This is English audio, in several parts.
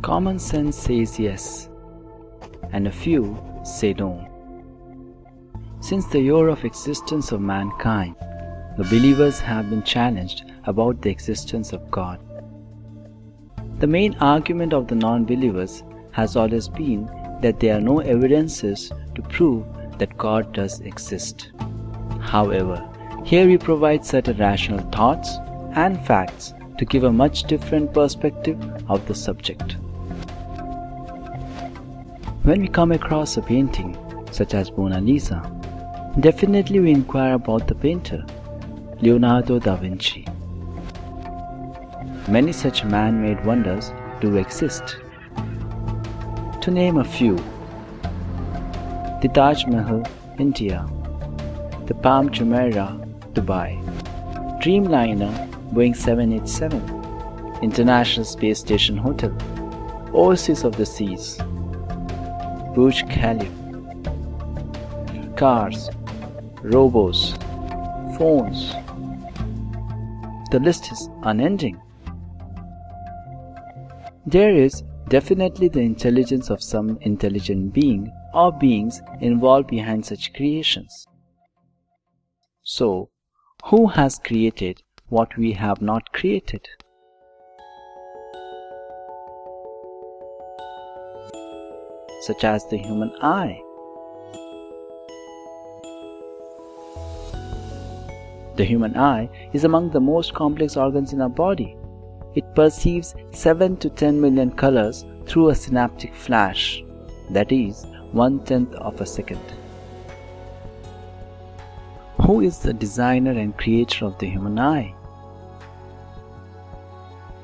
Common sense says yes, and a few say no. Since the year of existence of mankind, the believers have been challenged about the existence of God. The main argument of the non-believers has always been that there are no evidences to prove that God does exist. However, here we provide certain rational thoughts and facts to give a much different perspective of the subject. When we come across a painting such as Mona Lisa, definitely we inquire about the painter, Leonardo da Vinci. Many such man-made wonders do exist. To name a few: the Taj Mahal, India; the Palm Jumeirah, Dubai; Dreamliner, Boeing 787; International Space Station Hotel; Oasis of the Seas; Burj Khalifa; cars, robots, phones. The list is unending. There is definitely the intelligence of some intelligent being or beings involved behind such creations. So, who has created what we have not created? Such as the human eye. The human eye is among the most complex organs in our body. It perceives 7 to 10 million colors through a synaptic flash, that is, 1/10 of a second. Who is the designer and creator of the human eye?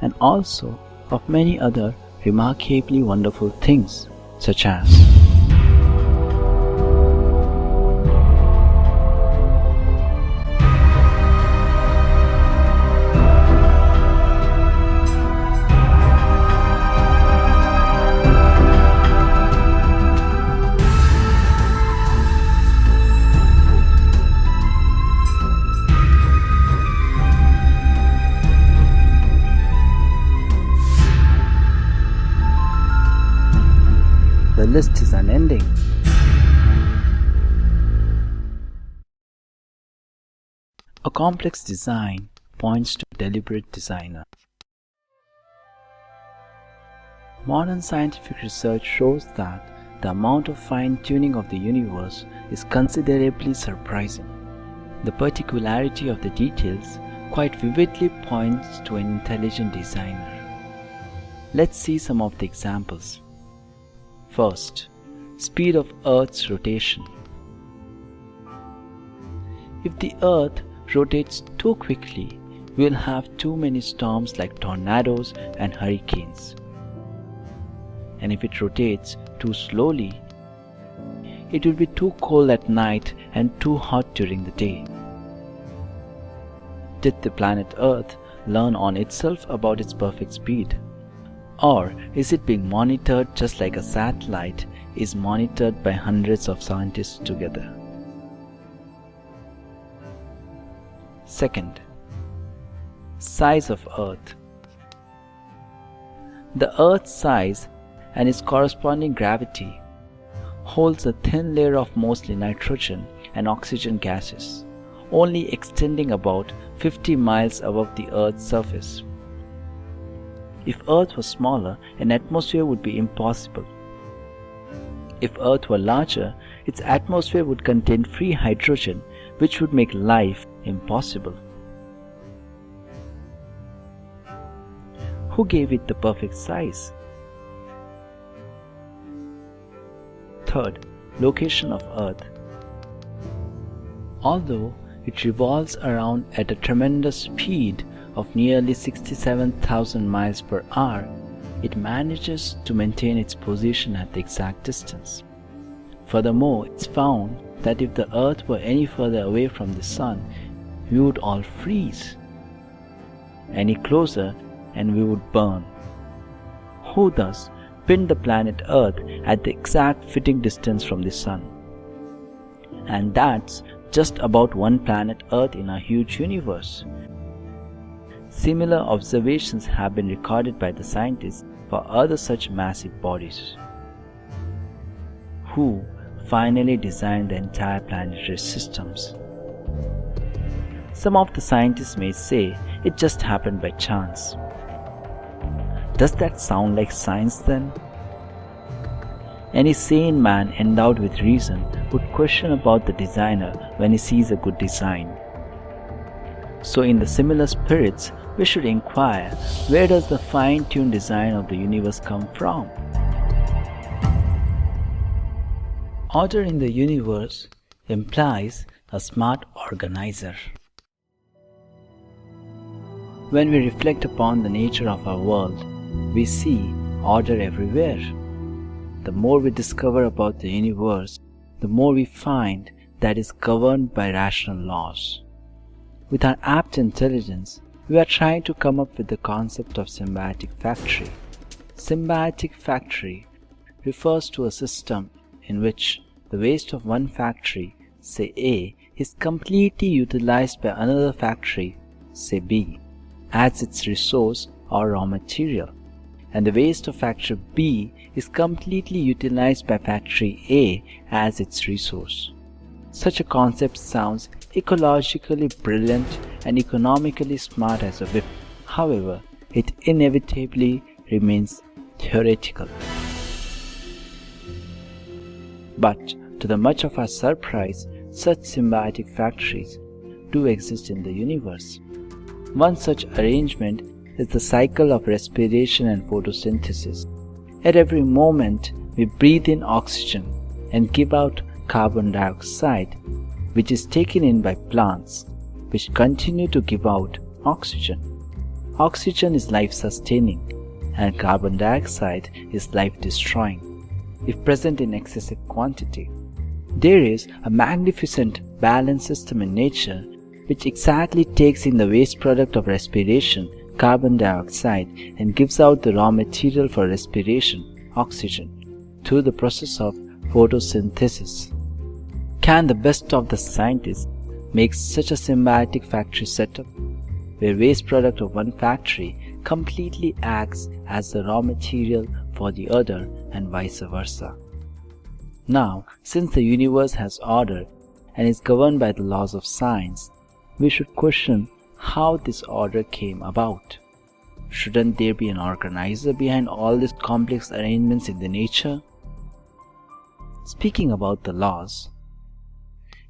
And also of many other remarkably wonderful things, such as the list is unending. A complex design points to a deliberate designer. Modern scientific research shows that the amount of fine-tuning of the universe is considerably surprising. The particularity of the details quite vividly points to an intelligent designer. Let's see some of the examples. First, speed of Earth's rotation. If the Earth rotates too quickly, we'll have too many storms like tornadoes and hurricanes. And if it rotates too slowly, it will be too cold at night and too hot during the day. Did the planet Earth learn on itself about its perfect speed? Or is it being monitored just like a satellite is monitored by hundreds of scientists together? Second, size of Earth. The Earth's size and its corresponding gravity holds a thin layer of mostly nitrogen and oxygen gases, only extending about 50 miles above the Earth's surface. If Earth was smaller, an atmosphere would be impossible. If Earth were larger, its atmosphere would contain free hydrogen, which would make life impossible. Who gave it the perfect size? Third, location of Earth. Although it revolves around at a tremendous speed of nearly 67,000 miles per hour, it manages to maintain its position at the exact distance. Furthermore, it's found that if the Earth were any further away from the Sun, we would all freeze. Any closer and we would burn. Who thus pinned the planet Earth at the exact fitting distance from the Sun? And that's just about one planet Earth in our huge universe. Similar observations have been recorded by the scientists for other such massive bodies, who finally designed the entire planetary systems. Some of the scientists may say it just happened by chance. Does that sound like science then? Any sane man endowed with reason would question about the designer when he sees a good design. So in the similar spirits, we should inquire, where does the fine-tuned design of the universe come from? Order in the universe implies a smart organizer. When we reflect upon the nature of our world, we see order everywhere. The more we discover about the universe, the more we find that it is governed by rational laws. With our apt intelligence, we are trying to come up with the concept of symbiotic factory. Symbiotic factory refers to a system in which the waste of one factory, say A, is completely utilized by another factory, say B, as its resource or raw material, and the waste of factory B is completely utilized by factory A as its resource. Such a concept sounds ecologically brilliant and economically smart as a whip. However, it inevitably remains theoretical. But to the much of our surprise, such symbiotic factories do exist in the universe. One such arrangement is the cycle of respiration and photosynthesis. At every moment, we breathe in oxygen and give out carbon dioxide, which is taken in by plants, which continue to give out oxygen. Oxygen is life-sustaining, and carbon dioxide is life-destroying, if present in excessive quantity. There is a magnificent balanced system in nature which exactly takes in the waste product of respiration, carbon dioxide, and gives out the raw material for respiration, oxygen, through the process of photosynthesis. Can the best of the scientists make such a symbiotic factory setup, where waste product of one factory completely acts as the raw material for the other and vice versa? Now, since the universe has order and is governed by the laws of science, we should question how this order came about. Shouldn't there be an organizer behind all these complex arrangements in the nature? Speaking about the laws,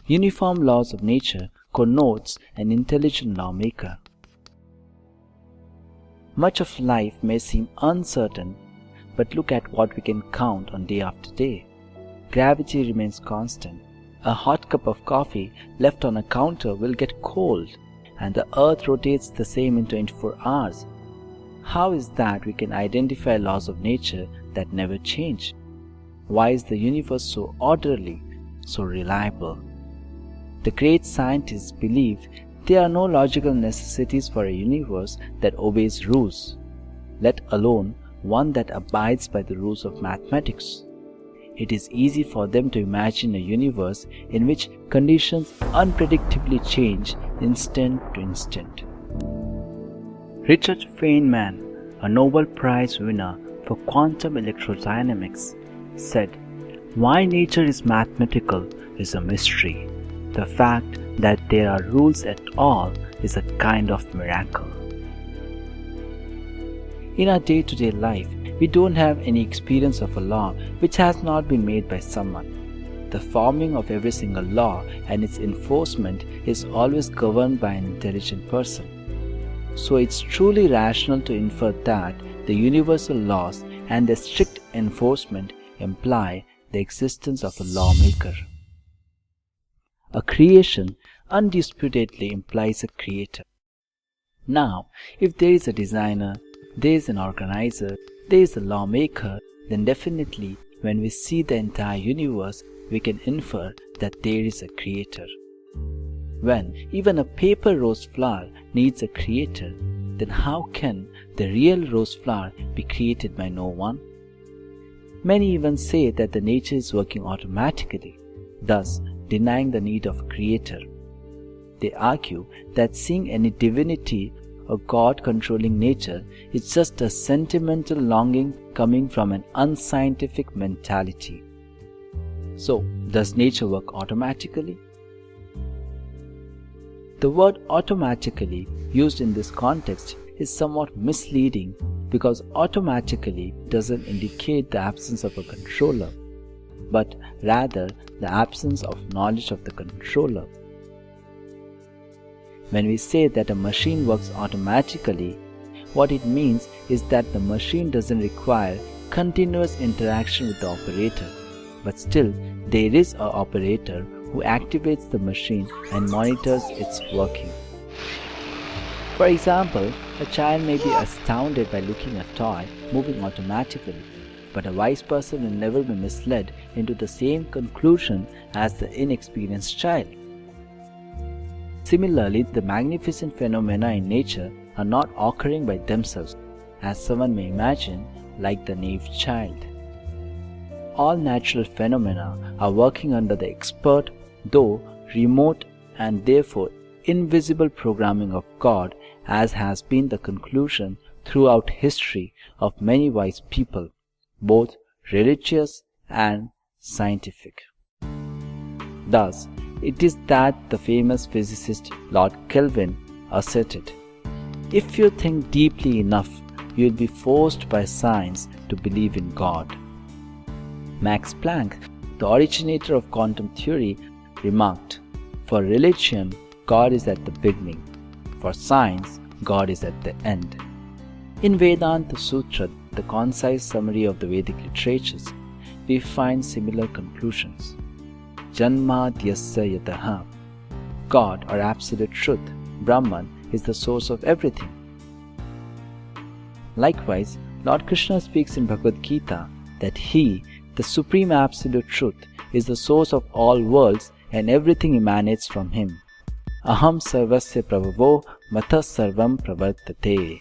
uniform laws of nature connotes an intelligent lawmaker. Much of life may seem uncertain, but look at what we can count on day after day. Gravity remains constant. A hot cup of coffee left on a counter will get cold, and the earth rotates the same in 24 hours. How is that we can identify laws of nature that never change? Why is the universe so orderly, so reliable? The great scientists believed there are no logical necessities for a universe that obeys rules, let alone one that abides by the rules of mathematics. It is easy for them to imagine a universe in which conditions unpredictably change instant to instant. Richard Feynman, a Nobel Prize winner for quantum electrodynamics, said, "Why nature is mathematical is a mystery. The fact that there are rules at all is a kind of miracle." In our day-to-day life, we don't have any experience of a law which has not been made by someone. The forming of every single law and its enforcement is always governed by an intelligent person. So it's truly rational to infer that the universal laws and their strict enforcement imply the existence of a lawmaker. A creation undisputedly implies a creator. Now, if there is a designer, there is an organizer, there is a lawmaker, then definitely when we see the entire universe, we can infer that there is a creator. When even a paper rose flower needs a creator, then how can the real rose flower be created by no one? Many even say that the nature is working automatically, thus denying the need of a creator. They argue that seeing any divinity or God-controlling nature is just a sentimental longing coming from an unscientific mentality. So, does nature work automatically? The word automatically used in this context is somewhat misleading because automatically doesn't indicate the absence of a controller, but rather the absence of knowledge of the controller. When we say that a machine works automatically, what it means is that the machine doesn't require continuous interaction with the operator, but still there is an operator who activates the machine and monitors its working. For example, a child may be astounded by looking at a toy moving automatically, but a wise person will never be misled into the same conclusion as the inexperienced child. Similarly, the magnificent phenomena in nature are not occurring by themselves, as someone may imagine, like the naive child. All natural phenomena are working under the expert, though remote and therefore invisible programming of God, as has been the conclusion throughout history of many wise people, both religious and scientific. Thus, it is that the famous physicist Lord Kelvin asserted, "If you think deeply enough, you will be forced by science to believe in God." Max Planck, the originator of quantum theory, remarked, "For religion, God is at the beginning. For science, God is at the end." In Vedanta Sutra, the concise summary of the Vedic literatures, we find similar conclusions. Janmadhyasya yataha. God, or absolute truth, Brahman, is the source of everything. Likewise, Lord Krishna speaks in Bhagavad Gita that He, the Supreme Absolute Truth, is the source of all worlds and everything emanates from Him. Aham sarvasya prabhavo matha sarvam pravartate.